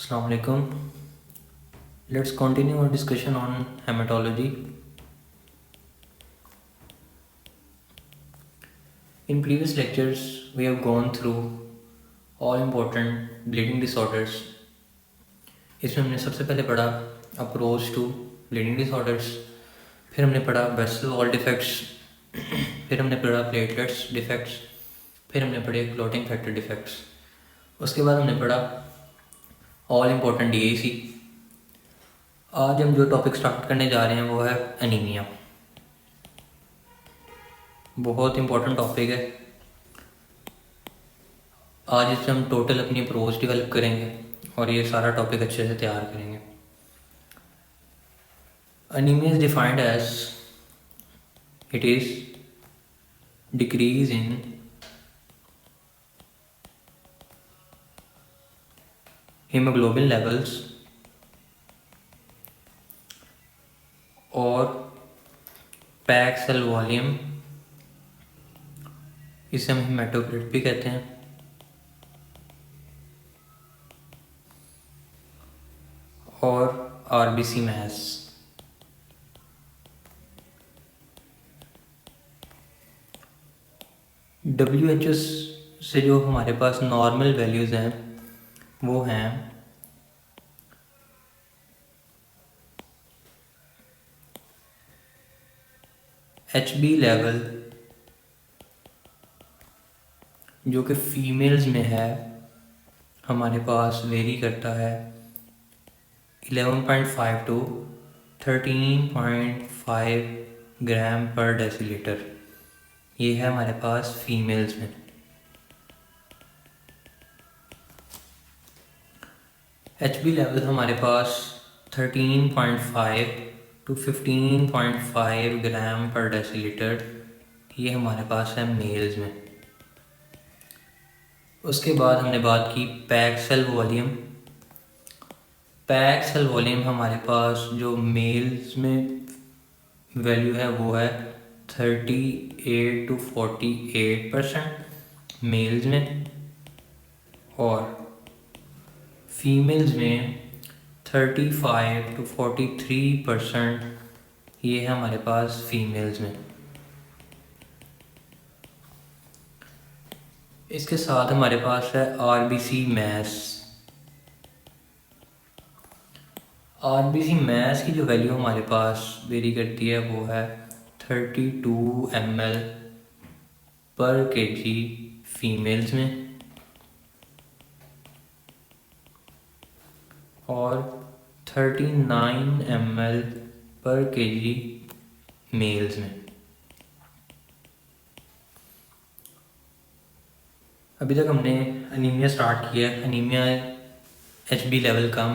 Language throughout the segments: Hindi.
Assalamu alaikum. Let's continue our discussion on hematology. In previous lectures, we have gone through all important bleeding disorders. इसमें हमने सबसे पहले पढ़ा अप्रोच टू ब्लीडिंग डिसऑर्डर्स, फिर हमने पढ़ा वेसल वॉल डिफेक्ट्स, फिर हमने पढ़ा प्लेटलेट्स डिफेक्ट्स, फिर हमने पढ़े क्लॉटिंग फैक्टर डिफेक्ट्स। उसके बाद हमने पढ़ा ऑल इम्पोर्टेंट डीएसी। आज हम जो टॉपिक स्टार्ट करने जा रहे हैं वो है एनीमिया। बहुत इम्पोर्टेंट टॉपिक है। आज इससे हम टोटल अपनी अप्रोच डेवलप करेंगे और ये सारा टॉपिक अच्छे से तैयार करेंगे। Anaemia is defined as it is decrease in haemoglobin levels और पैक सेल वॉल्यूम, इसे हम हेमाटोक्रिट भी कहते हैं, और आरबीसी मैस। WHO से जो हमारे पास नॉर्मल वैल्यूज़ हैं वो हैं HB लेवल जो कि फीमेल्स में है हमारे पास वेरी करता है 11.5 टू 13.5 ग्राम पर डेसीलीटर। ये है हमारे पास फीमेल्स में। HB लेवल हमारे पास 13.5 टू 15.5 ग्राम पर डेसीलीटर, ये हमारे पास है मेल्स में। उसके बाद हमने बात की pack cell volume. Pack cell volume हमारे पास जो मेल्स में वैल्यू है वो है 38 टू 48% मेल्स में, और फीमेल्स में 35 टू 43%, ये है हमारे पास फीमेल्स में। इसके साथ हमारे पास है आरबीसी मैस। आरबीसी मैस की जो वैल्यू हमारे पास वेरी करती है वो है 32 ml पर केजी फीमेल्स में और 39 ml पर केजी मेल्स में। अभी तक हमने अनीमिया स्टार्ट किया। अनीमिया HB लेवल कम,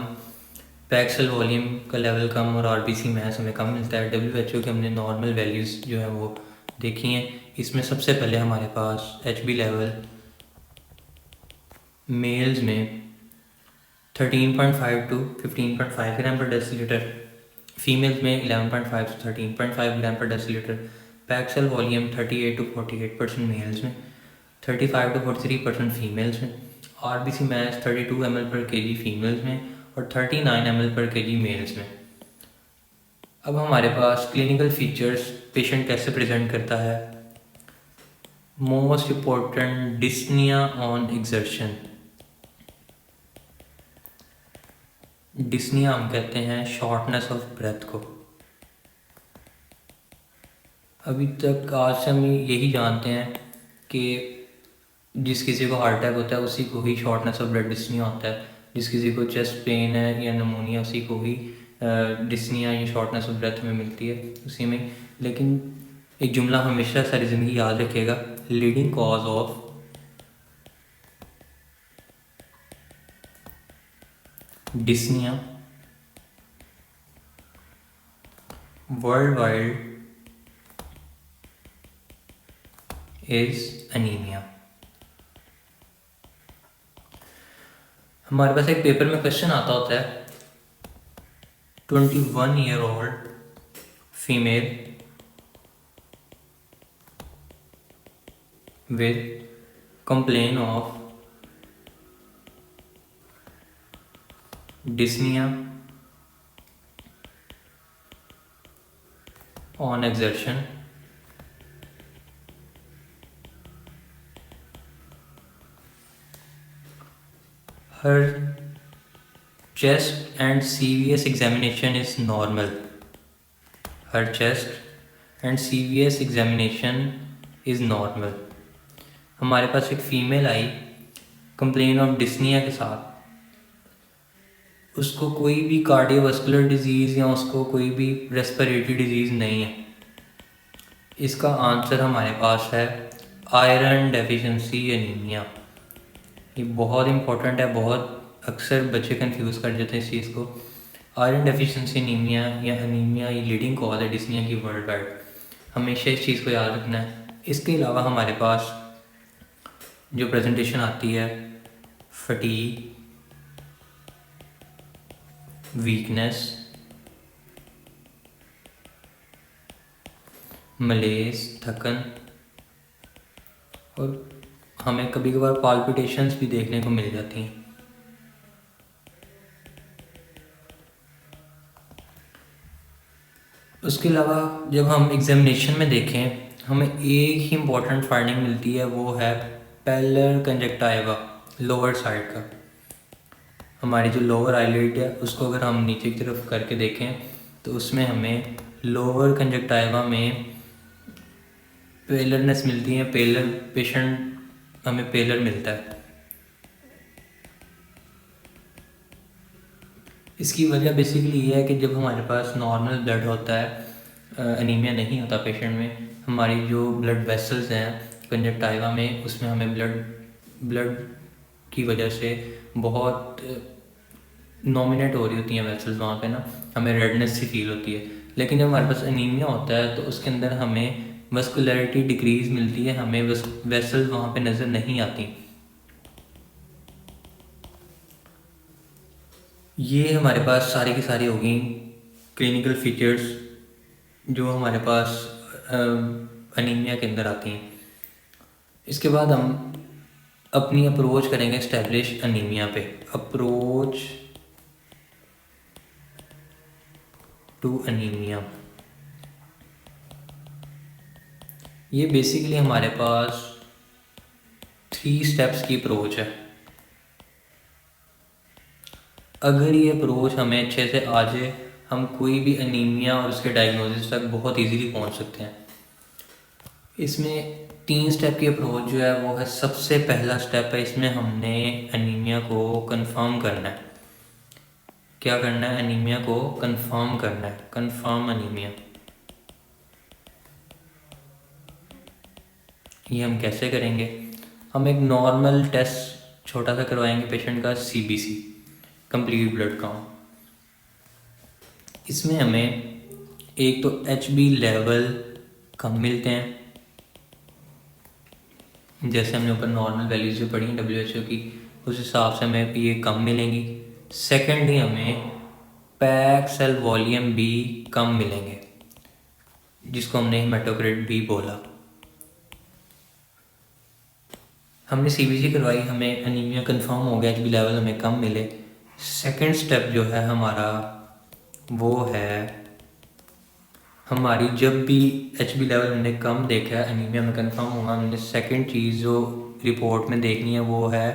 पैक सेल वॉल्यूम का लेवल कम और आरबीसी मैस हमें कम मिलता है। WHO के हमने नॉर्मल वैल्यूज़ जो है वो देखी हैं। इसमें सबसे पहले हमारे पास HB लेवल मेल्स में 13.5 to 15.5 gram per decilitre, females में 11.5 से 13.5 gram per decilitre. Pack cell volume 38 to 48% males में, 35 टू 43% फीमेल्स में। RBC mass 32 ml per KG females में और 39 ml पर केजी मेल्स में। अब हमारे पास क्लिनिकल फीचर्स, पेशेंट कैसे प्रेजेंट करता है। Most important dyspnoea on exertion. Dyspnoea हम कहते हैं शॉर्टनेस ऑफ ब्रेथ को। अभी तक आज से हम यही जानते हैं कि जिस किसी को हार्ट अटैक होता है उसी को ही शॉर्टनेस ऑफ ब्रेथ डिस्निया होता है, जिस किसी को चेस्ट पेन है या नमोनिया उसी को ही डिस्निया या शॉर्टनेस ऑफ ब्रेथ में मिलती है उसी में। लेकिन एक जुमला हमेशा सारी ज़िंदगी याद रखिएगा, leading cause of dyspnoea world wide is anaemia. हमारे पास एक पेपर में क्वेश्चन आता होता है, 21 year old female with complaint of dyspnea on exertion, her chest and CVS examination is normal. Her chest and CVS examination is normal. हमारे पास एक फीमेल आई कंप्लेन ऑफ डिस्निया के साथ, उसको कोई भी कार्डियोवास्कुलर डिजीज़ या उसको कोई भी रेस्पिरेटरी डिजीज़ नहीं है। इसका आंसर हमारे पास है आयरन डेफिशिएंसी एनीमिया। ये बहुत इंपॉर्टेंट है, बहुत अक्सर बच्चे कंफ्यूज कर जाते हैं इस चीज़ को। आयरन डेफिशिएंसी एनीमिया या अनीमिया ये लीडिंग कॉज है डिस्निया की वर्ल्ड वाइड, हमेशा इस चीज़ को याद रखना है। इसके अलावा हमारे पास जो प्रेजेंटेशन आती है फटीग, वीकनेस, मलेज, थकन, और हमें कभी कभार पाल्पिटेशंस भी देखने को मिल जाती हैं। उसके अलावा जब हम एग्जामिनेशन में देखें, हमें एक ही इम्पॉर्टेंट फाइंडिंग मिलती है, वो है पैलर कंजक्टाइवा लोअर साइड का। हमारी जो लोअर आईलिड है उसको अगर हम नीचे की तरफ करके देखें तो उसमें हमें लोअर कंजक्टाइवा में पेलरनेस मिलती है, पेलर पेशेंट हमें पेलर मिलता है। इसकी वजह बेसिकली ये है कि जब हमारे पास नॉर्मल ब्लड होता है, एनीमिया नहीं होता पेशेंट में, हमारी जो ब्लड वेसल्स हैं कंजक्टाइवा में, उसमें हमें ब्लड की वजह से बहुत नॉमिनेट हो रही होती हैं वेसल्स, वहाँ पे ना हमें रेडनेस सी फील होती है। लेकिन जब हमारे पास एनीमिया होता है तो उसके अंदर हमें वस्कुलरिटी डिक्रीज मिलती है, हमें वेसल्स वहाँ पे नज़र नहीं आती। ये हमारे पास सारी की सारी हो गई क्लिनिकल फीचर्स जो हमारे पास अनीमिया के अंदर आती हैं। इसके बाद हम अपनी अप्रोच करेंगे एस्टेब्लिश अनीमिया पे। अप्रोच टू अनीमिया, ये बेसिकली हमारे पास 3 स्टेप्स की अप्रोच है। अगर ये अप्रोच हमें अच्छे से आ जाए, हम कोई भी अनीमिया और उसके डायग्नोसिस तक बहुत इजीली पहुंच सकते हैं। इसमें 3 स्टेप की अप्रोच जो है वो है, सबसे पहला स्टेप है, इसमें हमने अनीमिया को कंफर्म करना है। क्या करना है? अनीमिया को कंफर्म करना है, कंफर्म अनीमिया। ये हम कैसे करेंगे? हम एक नॉर्मल टेस्ट छोटा सा करवाएंगे पेशेंट का, CBC कंप्लीट ब्लड काउंट। इसमें हमें एक तो HB लेवल कम मिलते हैं, जैसे हमने ऊपर नॉर्मल वैल्यूज जो पढ़ी WHO की, उस हिसाब से हमें ये कम मिलेंगी। सेकेंडली हमें पैक सेल वॉल्यूम भी कम मिलेंगे, जिसको हमने हेमाटोक्रिट भी बोला। हमने CBC करवाई, हमें अनीमिया कंफर्म हो गया, HB लेवल हमें कम मिले। सेकेंड स्टेप जो है हमारा वो है, हमारी जब भी HB लेवल हमने कम देखा है, अनीमिया में कंफर्म होगा, हमने सेकेंड चीज़ जो रिपोर्ट में देखनी है वो है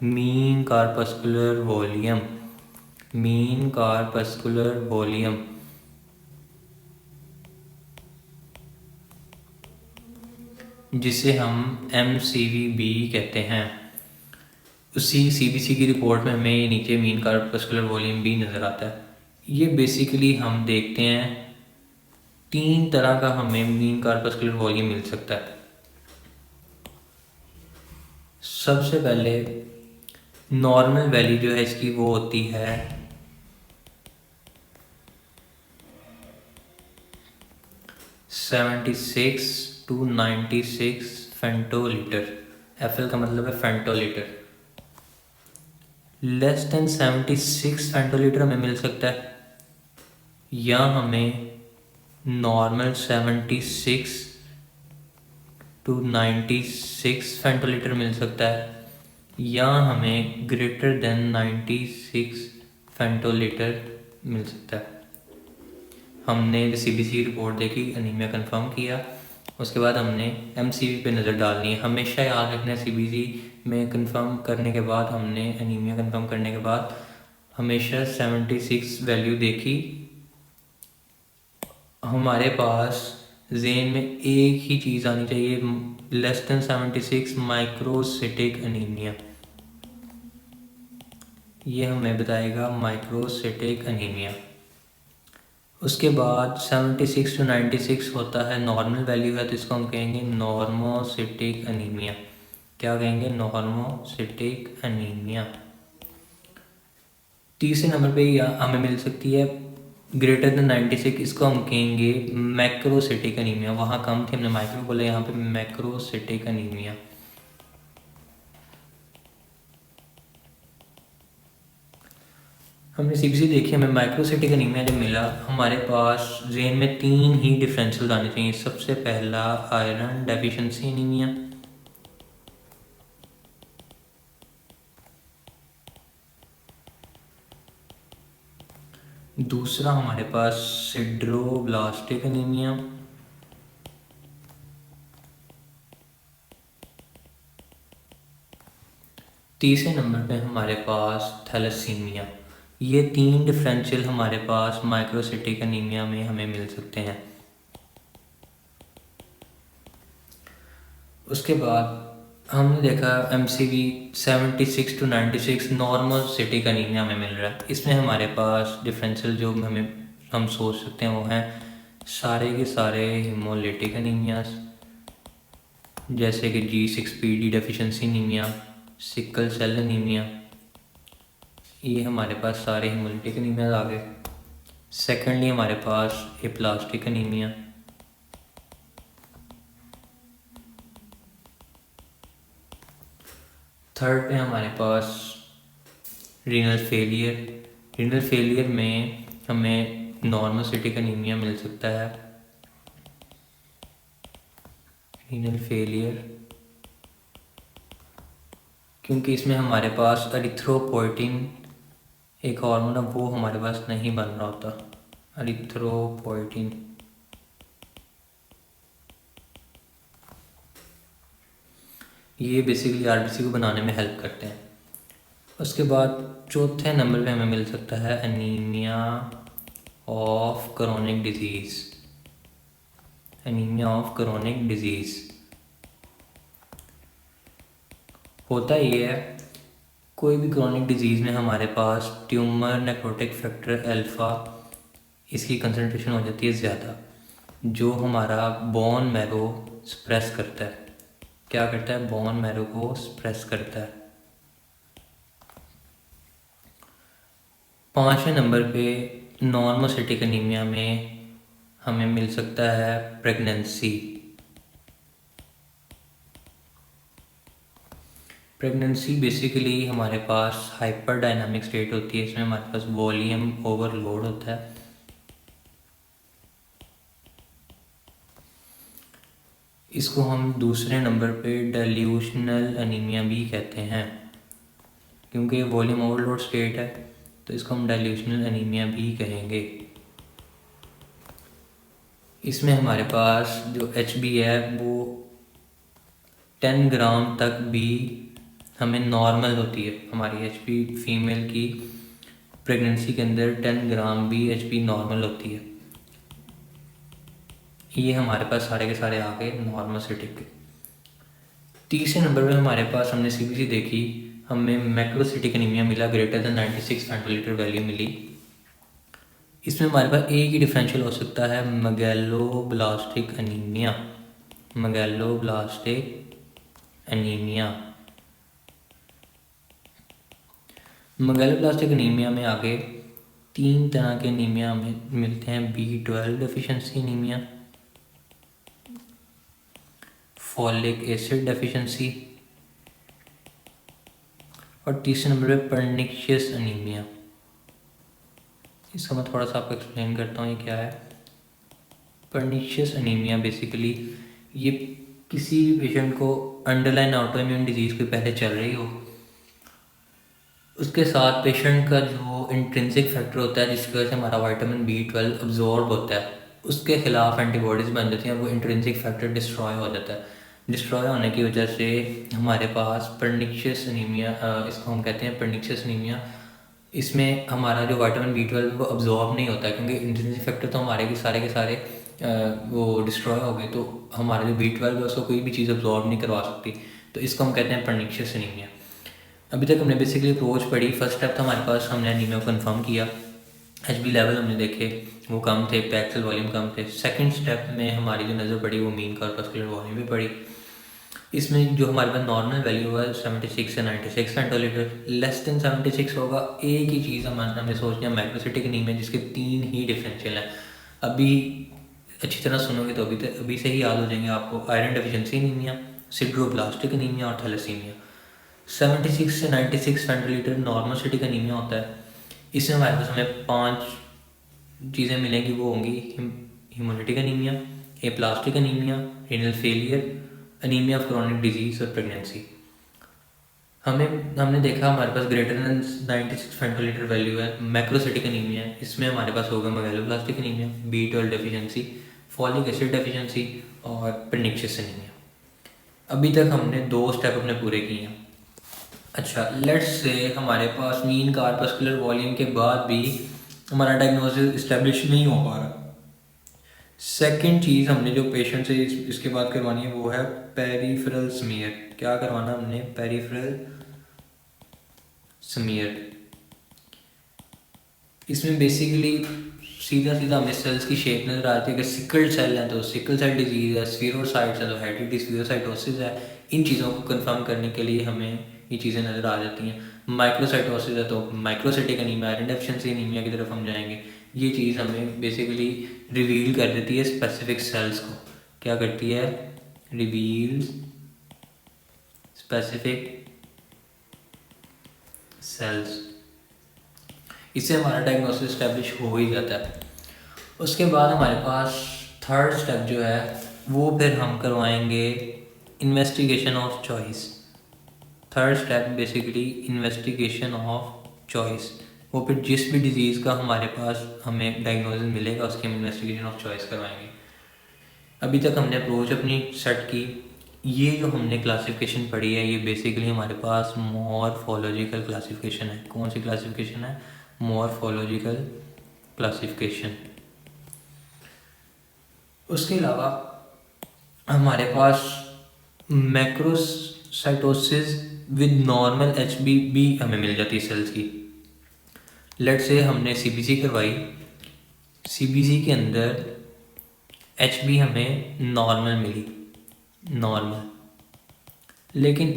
mean corpuscular volume. Mean corpuscular volume, जिसे हम MCVB कहते हैं। उसी CBC की रिपोर्ट में हमें नीचे मीन कार्पस्कुलर वॉल्यूम भी नज़र आता है। ये बेसिकली हम देखते हैं 3 तरह का हमें मीन कार्पस्कुलर वॉल्यूम मिल सकता है। सबसे पहले नॉर्मल वैल्यू जो है इसकी वो होती है 76 to 96 फेंटोलीटर। FL का मतलब है फेंटोलीटर। लेस देन 76 फेंटोलीटर हमें मिल सकता है, या हमें नॉर्मल 76 to 96 फेंटोलीटर मिल सकता है, या हमें ग्रेटर देन 96 फेंटोलीटर मिल सकता है। हमने CBC रिपोर्ट देखी, अनीमिया कंफर्म किया, उसके बाद हमने MCV पे नज़र डालनी है। हमेशा याद रखना है CBC में कंफर्म करने के बाद, हमने अनीमिया कंफर्म करने के बाद हमेशा 76 वैल्यू देखी। हमारे पास जेन में एक ही चीज़ आनी चाहिए, लेस देन 76 माइक्रोसिटिक अनीमिया। ये हमें बताएगा माइक्रोसिटिक अनीमिया। उसके बाद 76 to 96 होता है नॉर्मल वैल्यू है, तो इसको हम कहेंगे नॉर्मोसिटिक अनीमिया। क्या कहेंगे? Normocytic anaemia. तीसरे नंबर पे हमें मिल सकती है ग्रेटर देन 96, इसको हम कहेंगे मैक्रोसिटिक अनीमिया। वहाँ कम थी, हमने माइक्रो बोला, यहाँ पे मैक्रोसिटिक अनीमिया। हमने CBC देखी, हमें माइक्रोसिटिक अनीमिया जब मिला, हमारे पास जेन में 3 ही डिफरेंशियल आने चाहिए। सबसे पहला आयरन डेफिशिएंसी अनीमिया, दूसरा हमारे पास सिड्रोब्लास्टिक अनीमिया, तीसरे नंबर पे हमारे पास थैलेसीमिया। ये 3 डिफरेंशियल हमारे पास माइक्रोसिटिक अनीमिया में हमें मिल सकते हैं। उसके बाद हमने देखा MCV 76 to 96 नॉर्मल सिटिक अनीमिया में मिल रहा है। इसमें हमारे पास डिफरेंशियल जो हम सोच सकते हैं वो हैं सारे के सारे हीमोलिटिक अनीमियास, जैसे कि G6PD deficiency anaemia, sickle cell anaemia. ये हमारे पास सारे हीमोलिटिक अनीमिया आ गए। सेकेंडली हमारे पास एप्लास्टिक अनीमिया, थर्ड पे हमारे पास रीनल फेलियर। रीनल फेलियर में हमें नॉर्मोसिटिक अनीमिया मिल सकता है। रीनल फेलियर क्योंकि इसमें हमारे पास एरिथ्रोपोइटिन एक हार्मोन है, वो हमारे पास नहीं बन रहा होता, एरिथ्रोपोइटिन। ये बेसिकली RBC को बनाने में हेल्प करते हैं। उसके बाद चौथे नंबर पे हमें मिल सकता है anaemia of chronic disease. Anaemia of chronic disease होता ये है, कोई भी क्रोनिक डिजीज़ में हमारे पास ट्यूमर नेक्रोटिक फैक्टर अल्फ़ा, इसकी कंसनट्रेशन हो जाती है ज़्यादा, जो हमारा बोन मैरो सप्रेस करता है। क्या करता है? बोन मैरो को सप्रेस करता है। 5वें नंबर पे नॉर्मोसिटिक अनीमिया में हमें मिल सकता है प्रेगनेंसी। प्रेगनेंसी बेसिकली हमारे पास हाइपर डायनामिक स्टेट होती है, इसमें हमारे पास वॉल्यूम ओवरलोड होता है। इसको हम दूसरे नंबर पे डेल्यूशनल अनीमिया भी कहते हैं, क्योंकि वॉल्यूम ओवरलोड स्टेट है, तो इसको हम डेल्यूशनल अनीमिया भी कहेंगे। इसमें हमारे पास जो HB है वो 10 ग्राम तक भी हमें नॉर्मल होती है। हमारी HB फीमेल की प्रेगनेंसी के अंदर 10 ग्राम भी HB नॉर्मल होती है। ये हमारे पास सारे के सारे आ गए नॉर्मोसिटिक के। तीसरे नंबर पे हमारे पास हमने CBC देखी, हमें मैक्रोसिटिक अनीमिया मिला, ग्रेटर देन 96 फेंटोलीटर वैल्यू मिली। इसमें हमारे पास एक ही डिफरेंशियल हो सकता है मैगेलोब्लास्टिक अनीमिया। मैगेलोब्लास्टिक अनीमिया। मैगेलोब्लास्टिक अनीमिया में आगे 3 तरह के अनीमिया हमें मिलते हैं, B12 deficiency anaemia, folic acid deficiency, और तीसरे नंबर पे पर्निशियस अनीमिया। इसका मैं थोड़ा सा आपको एक्सप्लेन करता हूँ ये क्या है। पर्निशियस अनीमिया बेसिकली ये किसी भी पेशेंट को अंडरलाइन ऑटोइम्यून डिजीज़ कोई पहले चल रही हो, उसके साथ पेशेंट का जो वो इंट्रिंसिक फैक्टर होता है जिसकी वजह से हमारा विटामिन B12 अब्जॉर्ब होता है, उसके खिलाफ एंटीबॉडीज़ बन जाती हैं, वो इंट्रिंसिक फैक्टर डिस्ट्रॉय हो जाता है। डिस्ट्रॉय होने की वजह से हमारे पास परनिशियस अनीमिया, इसको हम कहते हैं परनिशियस अनीमिया। इसमें हमारा जो विटामिन B12 वो अब्जॉर्ब नहीं होता है, क्योंकि इंट्रिंसिक फैक्टर तो हमारे के सारे वो डिस्ट्रॉय हो गए, तो हमारा जो B12 है उसको कोई भी चीज़ अब्जॉर्ब नहीं करवा सकती। तो इसको हम कहते हैं परनिशियस अनीमिया। अभी तक हमने बेसिकली अप्रोच पढ़ी। फर्स्ट स्टेप था हमारे पास, हमने एनीमिया को कन्फर्म किया, HB लेवल हमने देखे वो कम थे, पैक्सल वॉल्यूम कम थे। सेकंड स्टेप में हमारी जो नज़र पड़ी वो मीन कॉर्पस्कुलर वॉल्यूम भी पड़ी। इसमें जो हमारे पास नॉर्मल वैल्यू है 76 से 96 फेंटोलीटर, लेस देन 76 होगा। एक ही चीज़ हमने सोच लिया मैक्रोसिटिक एनीमिया, जिसके 3 ही डिफरेंशियल हैं। अभी अच्छी तरह सुनोगे तो अभी से ही याद हो जाएंगे आपको। आयरन डेफिशिएंसी एनीमिया, सिड्रोब्लास्टिक एनीमिया और थैलेसीमिया। 76 से 96 फेंटोलीटर नॉर्मोसिटिक एनीमिया होता है। इसमें हमारे पास हमें 5 चीज़ें मिलेंगी, वो होंगी haemolytic anaemia, aplastic anaemia, renal failure, anaemia of chronic disease और प्रेगनेंसी। हमने देखा हमारे पास ग्रेटर देन 96 फेंटोलीटर वैल्यू है, मैक्रोसिटिक एनीमिया है। इसमें हमारे पास होगा megaloblastic anaemia, B12 deficiency, folic acid deficiency और परनिशियस एनीमिया। अभी तक हमने 2 स्टेप अपने पूरे किए हैं। अच्छा, लेट्स से हमारे पास मीन कॉर्पस्कुलर वॉल्यूम के बाद भी हमारा डायग्नोसिस इस्टेब्लिश नहीं हो पा रहा। सेकंड चीज़ हमने जो पेशेंट से इसके बाद करवानी है वो है पेरिफेरल स्मीयर। क्या करवाना हमने? Peripheral smear. इसमें बेसिकली सीधा हमें सेल्स की शेप नजर आती है। अगर सिकल सेल है तो सिकल सेल डिजीज़ है, स्फीरोसाइट्स है तो हेपेटाइटिस स्फीरोसाइटोसिस है। इन चीज़ों को कंफर्म करने के लिए हमें ये चीज़ें नज़र आ जाती हैं। माइक्रोसाइटोसिस है तो microcytic anaemia, iron deficiency anaemia की तरफ हम जाएंगे। ये चीज़ हमें बेसिकली रिवील कर देती है स्पेसिफिक सेल्स को। क्या करती है? Reveal specific sales. इससे हमारा डायग्नोसिस इस्टेब्लिश हो ही जाता है। उसके बाद हमारे पास थर्ड स्टेप जो है वो फिर हम करवाएंगे investigation of choice. Third step basically investigation of choice. वो फिर जिस भी डिजीज़ का हमारे पास हमें डायग्नोसिस मिलेगा उसकी हम इन्वेस्टिगेशन ऑफ चॉइस करवाएंगे। अभी तक हमने अप्रोच अपनी सेट की। ये जो हमने क्लासिफिकेशन पढ़ी है ये बेसिकली हमारे पास मॉर्फोलॉजिकल क्लासिफिकेशन है। कौन सी क्लासिफिकेशन है? Morphological classification. उसके अलावा हमारे पास मैक्रोसाइटोसिस विद नॉर्मल HB भी हमें मिल जाती है सेल्स की। लेट से हमने CBC करवाई, CBC के अंदर HB हमें नॉर्मल मिली, नॉर्मल, लेकिन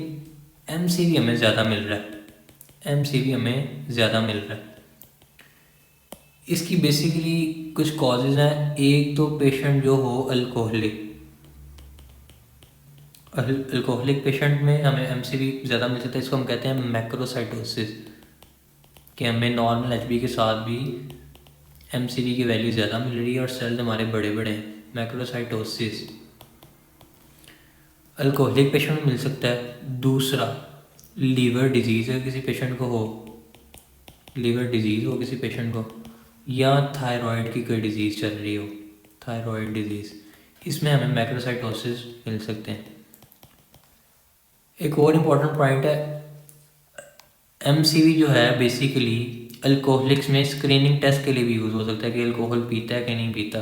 MCV हमें ज़्यादा मिल रहा है, MCV हमें ज़्यादा मिल रहा है। इसकी बेसिकली कुछ कॉजेज़ हैं। एक तो पेशेंट जो हो अल्कोहलिक पेशेंट में हमें MCV ज़्यादा मिल सकता है। इसको हम कहते हैं मैक्रोसाइटोसिस, कि हमें नॉर्मल HB के साथ भी MCV की वैल्यू ज़्यादा मिल रही है और सेल्स हमारे बड़े बड़े हैं। मैक्रोसाइटोसिस अल्कोहलिक पेशेंट में मिल सकता है। दूसरा, लीवर डिजीज़ है किसी पेशेंट को हो, लीवर डिजीज़ हो किसी पेशेंट को, या थायराइड की कोई डिजीज़ चल रही हो, थायराइड डिजीज़, इसमें हमें मैक्रोसाइटोसिस मिल सकते हैं। एक और इम्पॉर्टेंट पॉइंट है, MCV जो है बेसिकली अल्कोहलिक्स में स्क्रीनिंग टेस्ट के लिए भी यूज़ हो सकता है कि अल्कोहल पीता है कि नहीं पीता।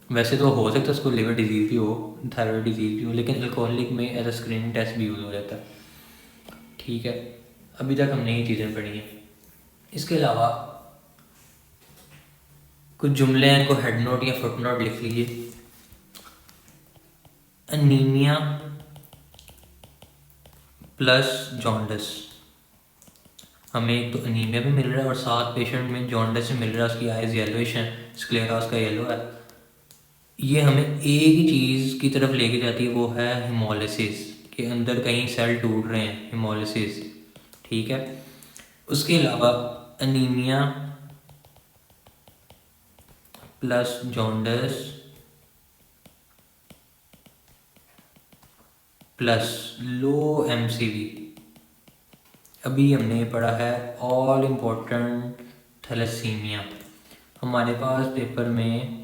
वैसे तो हो सकता है उसको लिवर डिजीज़ भी हो, थायराइड डिजीज़ भी हो, लेकिन अल्कोहलिक में एज अ स्क्रीनिंग टेस्ट भी यूज़ हो जाता है। ठीक है, अभी तक हमने ये चीज़ें पढ़ी हैं। इसके अलावा कुछ जुमले हैं, इनको हेड नोट या फुट नोट लिख लीजिए। अनीमिया प्लस जॉन्डिस, हमें एक तो अनीमिया भी मिल रहा है और साथ पेशेंट में जॉन्डिस भी मिल रहा है, उसकी आइज़ येलोइश हैं, स्क्लेरा उसका येलो है। ये हमें एक ही चीज़ की तरफ लेके जाती है, वो है हिमोलिसिस, के अंदर कहीं सेल टूट रहे हैं, हिमोलिसिस। ठीक है, उसके अलावा अनीमिया प्लस जॉन्डिस प्लस लो MCV, अभी हमने पढ़ा है ऑल इम्पोर्टेंट थैलेसीमिया। हमारे पास पेपर में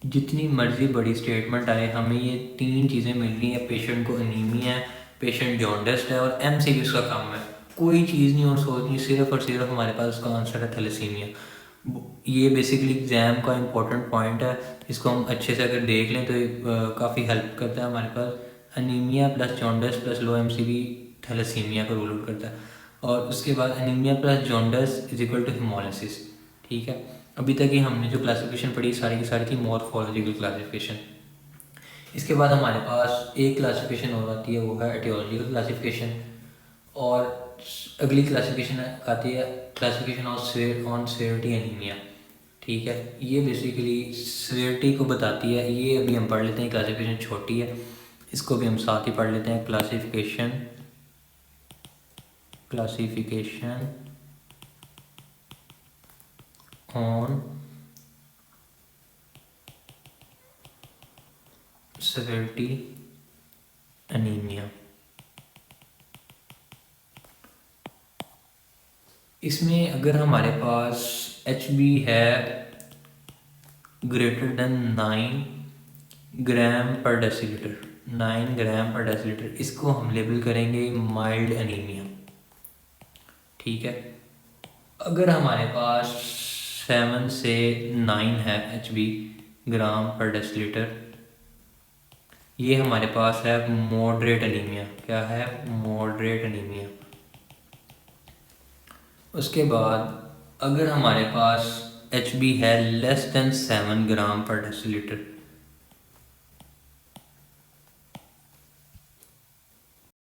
जितनी मर्जी बड़ी स्टेटमेंट आए, हमें ये 3 चीज़ें मिल रही हैं, पेशेंट को अनीमिया है, पेशेंट जॉन्डिस्ड है और एमसीक्यूज का काम है। कोई चीज़ नहीं और सोचनी, सिर्फ और सिर्फ हमारे पास उसका आंसर है थैलेसीमिया। ये बेसिकली एग्ज़ाम का इम्पोर्टेंट पॉइंट है, इसको हम अच्छे से अगर देख लें तो काफ़ी हेल्प करता है हमारे पास। Anaemia plus jaundice plus low MCV thalassaemia को रूल आउट करता है। और उसके बाद anaemia plus jaundice is equal to haemolysis. ठीक है, अभी तक ही हमने जो क्लासिफिकेशन पढ़ी सारी की सारी थी मॉर्फोलॉजिकल क्लासिफिकेशन। इसके बाद हमारे पास एक क्लासिफिकेशन और आती है, वो है एटियोलॉजिकल क्लासिफिकेशन। और अगली क्लासिफिकेशन आती है क्लासिफिकेशन ऑन सेवेरिटी एनीमिया। ठीक है, ये बेसिकली सेवेरिटी को बताती है। ये अभी हम पढ़ लेते हैं, क्लासिफिकेशन छोटी है, इसको भी हम साथ ही पढ़ लेते हैं। Classification on severity anaemia. इसमें अगर हमारे पास HB है ग्रेटर देन 9 ग्राम पर डेसीलीटर, 9 ग्राम पर डेसीलीटर, इसको हम लेबल करेंगे माइल्ड एनीमिया। ठीक है, अगर हमारे पास 7 से 9 है HB ग्राम पर डेसीलीटर, ये हमारे पास है मॉडरेट एनीमिया। क्या है? Moderate anaemia. उसके बाद अगर हमारे पास HB है लेस देन 7 ग्राम पर डेसीलीटर,